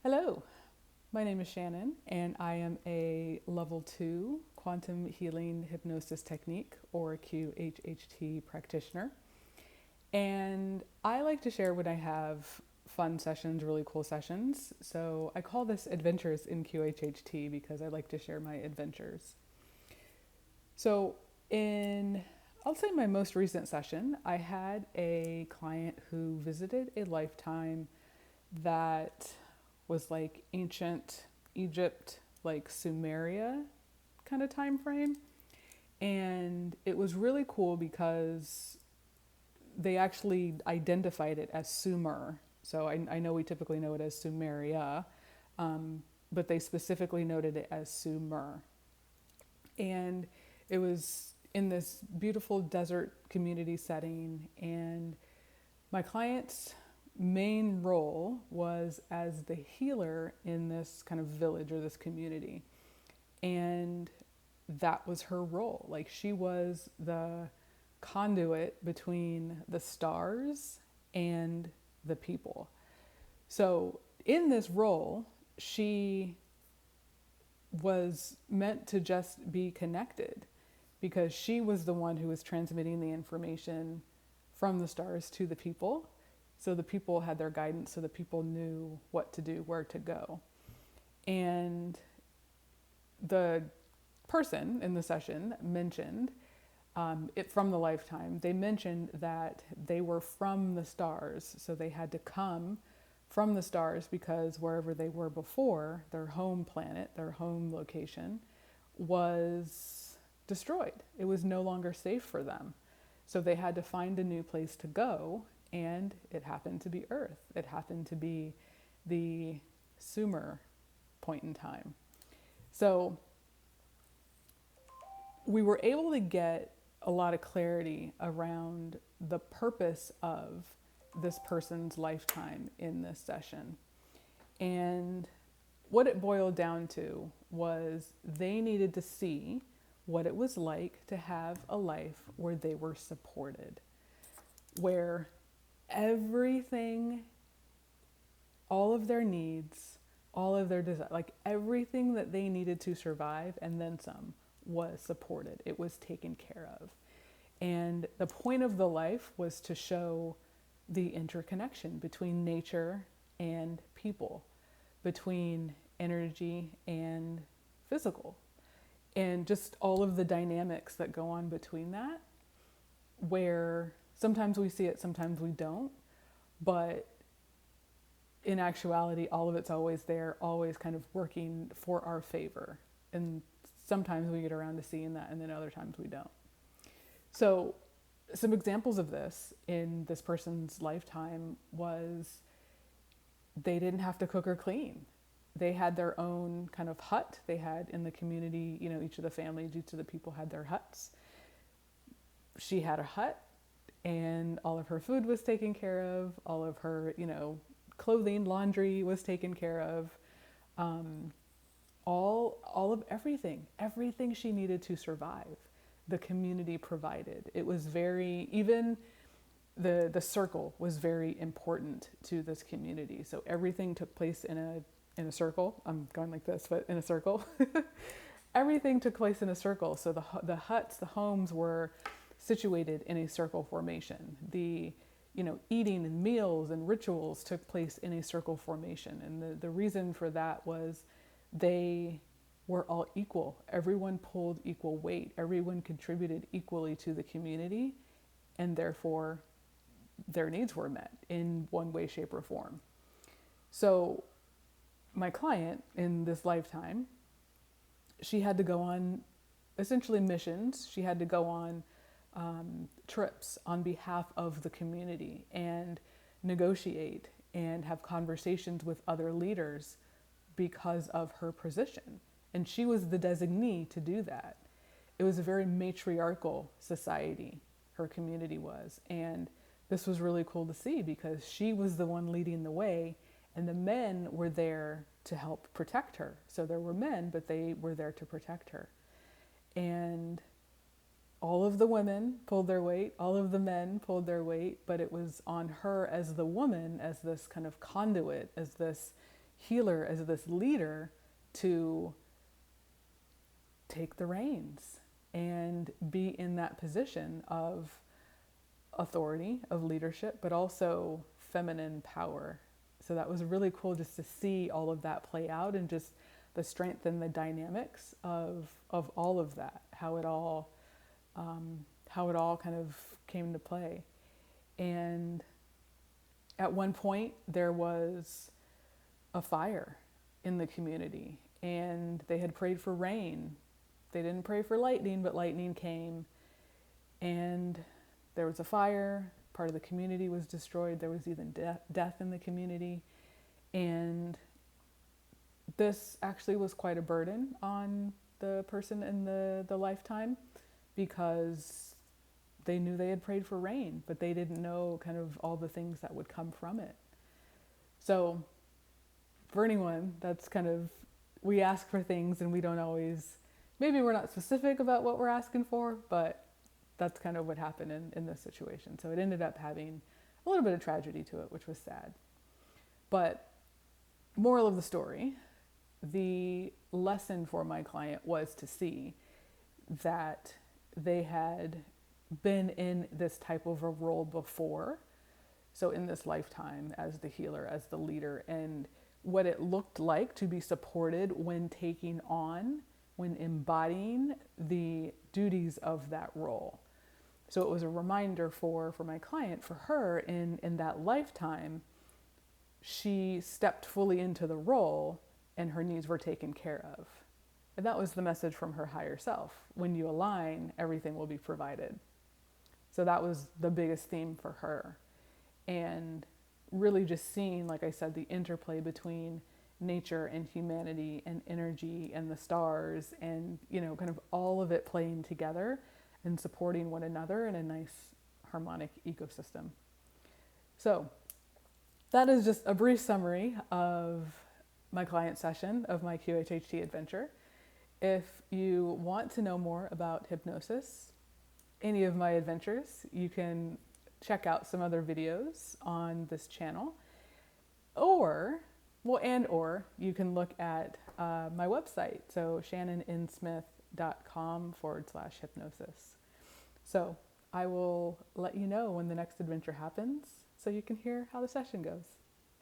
Hello, my name is Shannon, and I am a level 2 quantum healing hypnosis technique or QHHT practitioner. And I like to share when I have fun sessions, really cool sessions. So I call this Adventures in QHHT because I like to share my adventures. So, in I'll say my most recent session, I had a client who visited a lifetime that was like ancient Egypt, like Sumeria kind of time frame. And it was really cool because they actually identified it as Sumer. So I know we typically know it as Sumeria, but they specifically noted it as Sumer. And it was in this beautiful desert community setting. And my client's main role was as the healer in this kind of village or this community. And that was her role. Like she was the conduit between the stars and the people. So in this role, she was meant to just be connected because she was the one who was transmitting the information from the stars to the people. So the people had their guidance, so the people knew what to do, where to go. And the person in the session mentioned it from the lifetime. They mentioned that they were from the stars, so they had to come from the stars because wherever they were before, their home planet, their home location, was destroyed. It was no longer safe for them. So they had to find a new place to go, and it happened to be Earth. It happened to be the Sumer point in time. So we were able to get a lot of clarity around the purpose of this person's lifetime in this session. And what it boiled down to was they needed to see what it was like to have a life where they were supported, where everything, all of their needs, all of their desires, like everything that they needed to survive and then some was supported. It was taken care of. And the point of the life was to show the interconnection between nature and people, between energy and physical, and just all of the dynamics that go on between that, where sometimes we see it, sometimes we don't, but in actuality, all of it's always there, always kind of working for our favor. And sometimes we get around to seeing that, and then other times we don't. So some examples of this in this person's lifetime was they didn't have to cook or clean. They had their own kind of hut. They had in the community, each of the families, each of the people had their huts. She had a hut, and all of her food was taken care of. All of her, clothing, laundry was taken care of. All of everything she needed to survive, the community provided. It was even the circle was very important to this community. So everything took place in a circle. I'm going like this, but in a circle. Everything took place in a circle. So the huts, the homes were situated in a circle formation. The eating and meals and rituals took place in a circle formation. And the reason for that was they were all equal. Everyone pulled equal weight. Everyone contributed equally to the community, and therefore their needs were met in one way, shape, or form. So my client in this lifetime, she had to go on essentially missions. She had to go on trips on behalf of the community and negotiate and have conversations with other leaders because of her position. And she was the designee to do that. It was a very matriarchal society, her community was. And this was really cool to see because she was the one leading the way, and the men were there to help protect her. So there were men, but they were there to protect her. And all of the women pulled their weight, all of the men pulled their weight, but it was on her as the woman, as this kind of conduit, as this healer, as this leader, to take the reins and be in that position of authority, of leadership, but also feminine power. So that was really cool just to see all of that play out, and just the strength and the dynamics of all of that, how it all kind of came to play. And at one point there was a fire in the community, and they had prayed for rain. They didn't pray for lightning, but lightning came, and there was a fire. Part of the community was destroyed. There was even death in the community. And this actually was quite a burden on the person in the lifetime, because they knew they had prayed for rain, but they didn't know kind of all the things that would come from it. So for anyone, that's kind of, we ask for things and we don't always, maybe we're not specific about what we're asking for, but that's kind of what happened in this situation. So it ended up having a little bit of tragedy to it, which was sad. But moral of the story, the lesson for my client was to see that they had been in this type of a role before. So in this lifetime, as the healer, as the leader, and what it looked like to be supported when taking on, when embodying the duties of that role. So it was a reminder for my client, for her in that lifetime, she stepped fully into the role and her needs were taken care of. And that was the message from her higher self. When you align, everything will be provided. So that was the biggest theme for her. And really just seeing, like I said, the interplay between nature and humanity and energy and the stars, and, you know, kind of all of it playing together and supporting one another in a nice harmonic ecosystem. So that is just a brief summary of my client session, of my QHHT adventure. If you want to know more about hypnosis, any of my adventures, you can check out some other videos on this channel, or you can look at my website, so shannoninsmith.com/hypnosis. So I will let you know when the next adventure happens, so you can hear how the session goes.